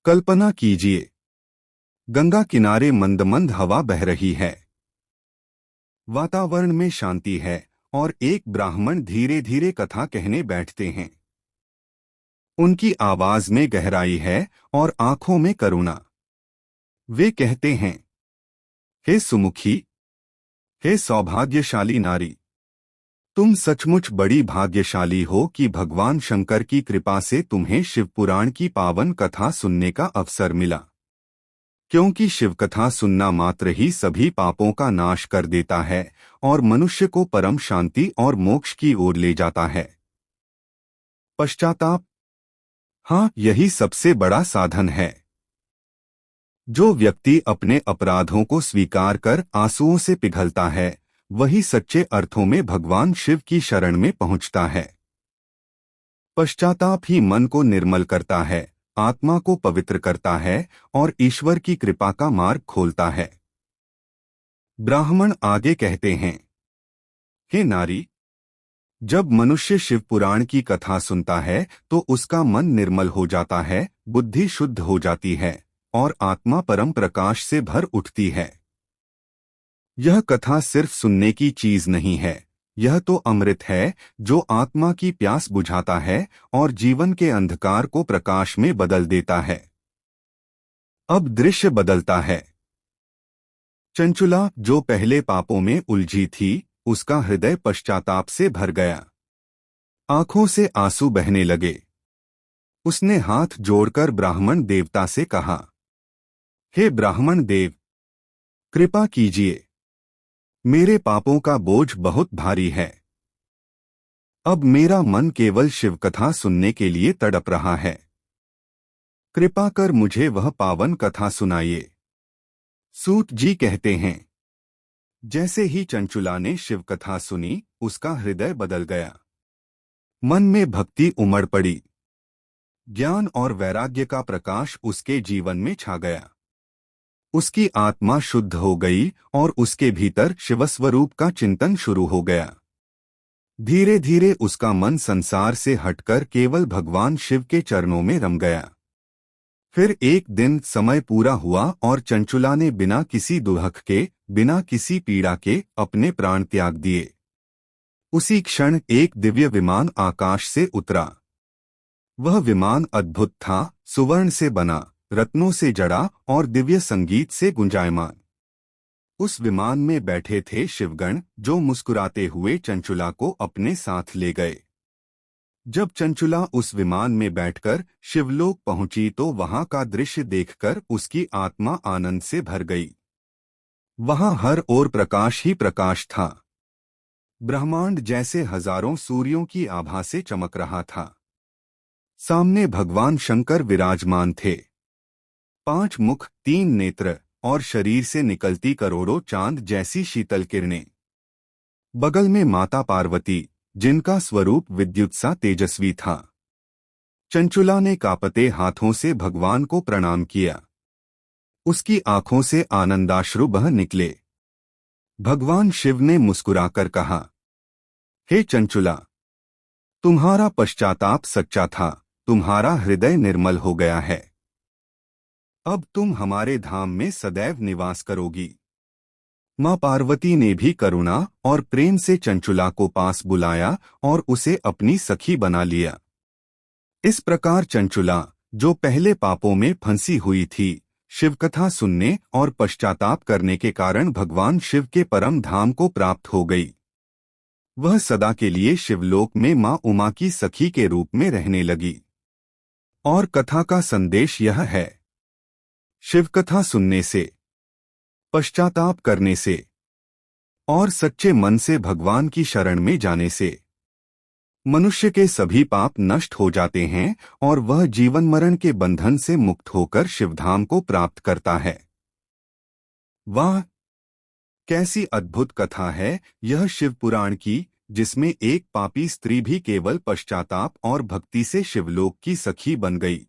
कल्पना कीजिए, गंगा किनारे मंद मंद हवा बह रही है। वातावरण में शांति है और एक ब्राह्मण धीरे धीरे कथा कहने बैठते हैं। उनकी आवाज में गहराई है और आंखों में करुणा। वे कहते हैं, हे सुमुखी, हे सौभाग्यशाली नारी, तुम सचमुच बड़ी भाग्यशाली हो कि भगवान शंकर की कृपा से तुम्हें शिवपुराण की पावन कथा सुनने का अवसर मिला। क्योंकि शिवकथा सुनना मात्र ही सभी पापों का नाश कर देता है और मनुष्य को परम शांति और मोक्ष की ओर ले जाता है। पश्चाताप, हाँ, यही सबसे बड़ा साधन है। जो व्यक्ति अपने अपराधों को स्वीकार कर आंसुओं से पिघलता है, वही सच्चे अर्थों में भगवान शिव की शरण में पहुंचता है। पश्चाताप ही मन को निर्मल करता है, आत्मा को पवित्र करता है और ईश्वर की कृपा का मार्ग खोलता है। ब्राह्मण आगे कहते हैं, हे नारी, जब मनुष्य शिव पुराण की कथा सुनता है तो उसका मन निर्मल हो जाता है, बुद्धि शुद्ध हो जाती है और आत्मा परम प्रकाश से भर उठती है। यह कथा सिर्फ सुनने की चीज नहीं है, यह तो अमृत है जो आत्मा की प्यास बुझाता है और जीवन के अंधकार को प्रकाश में बदल देता है। अब दृश्य बदलता है। चंचुला, जो पहले पापों में उलझी थी, उसका हृदय पश्चाताप से भर गया। आंखों से आंसू बहने लगे। उसने हाथ जोड़कर ब्राह्मण देवता से कहा, हे ब्राह्मण देव, कृपा कीजिए, मेरे पापों का बोझ बहुत भारी है। अब मेरा मन केवल शिवकथा सुनने के लिए तड़प रहा है। कृपा कर मुझे वह पावन कथा सुनाइए। सूत जी कहते हैं, जैसे ही चंचुला ने शिवकथा सुनी, उसका हृदय बदल गया। मन में भक्ति उमड़ पड़ी। ज्ञान और वैराग्य का प्रकाश उसके जीवन में छा गया। उसकी आत्मा शुद्ध हो गई और उसके भीतर शिवस्वरूप का चिंतन शुरू हो गया। धीरे धीरे उसका मन संसार से हटकर केवल भगवान शिव के चरणों में रम गया। फिर एक दिन समय पूरा हुआ और चंचुला ने बिना किसी दुहक के, बिना किसी पीड़ा के अपने प्राण त्याग दिए। उसी क्षण एक दिव्य विमान आकाश से उतरा। वह विमान अद्भुत था, सुवर्ण से बना, रत्नों से जड़ा और दिव्य संगीत से गुंजायमान। उस विमान में बैठे थे शिवगण, जो मुस्कुराते हुए चंचुला को अपने साथ ले गए। जब चंचुला उस विमान में बैठकर शिवलोक पहुंची तो वहां का दृश्य देखकर उसकी आत्मा आनंद से भर गई। वहां हर ओर प्रकाश ही प्रकाश था। ब्रह्मांड जैसे हजारों सूर्यों की आभा से चमक रहा था। सामने भगवान शंकर विराजमान थे। 5 मुख, 3 नेत्र और शरीर से निकलती करोड़ों चांद जैसी शीतल किरणें। बगल में माता पार्वती, जिनका स्वरूप विद्युत सा तेजस्वी था। चंचुला ने कांपते हाथों से भगवान को प्रणाम किया। उसकी आंखों से आनंदाश्रु बह निकले। भगवान शिव ने मुस्कुराकर कहा, हे चंचुला, तुम्हारा पश्चाताप सच्चा था, तुम्हारा हृदय निर्मल हो गया है। अब तुम हमारे धाम में सदैव निवास करोगी। मां पार्वती ने भी करुणा और प्रेम से चंचुला को पास बुलाया और उसे अपनी सखी बना लिया। इस प्रकार चंचुला, जो पहले पापों में फंसी हुई थी, शिवकथा सुनने और पश्चाताप करने के कारण भगवान शिव के परम धाम को प्राप्त हो गई। वह सदा के लिए शिवलोक में मां उमा की सखी के रूप में रहने लगी। और कथा का संदेश यह है, शिवकथा सुनने से, पश्चाताप करने से और सच्चे मन से भगवान की शरण में जाने से मनुष्य के सभी पाप नष्ट हो जाते हैं और वह जीवन मरण के बंधन से मुक्त होकर शिवधाम को प्राप्त करता है। वाह, कैसी अद्भुत कथा है यह शिवपुराण की, जिसमें एक पापी स्त्री भी केवल पश्चाताप और भक्ति से शिवलोक की सखी बन गई।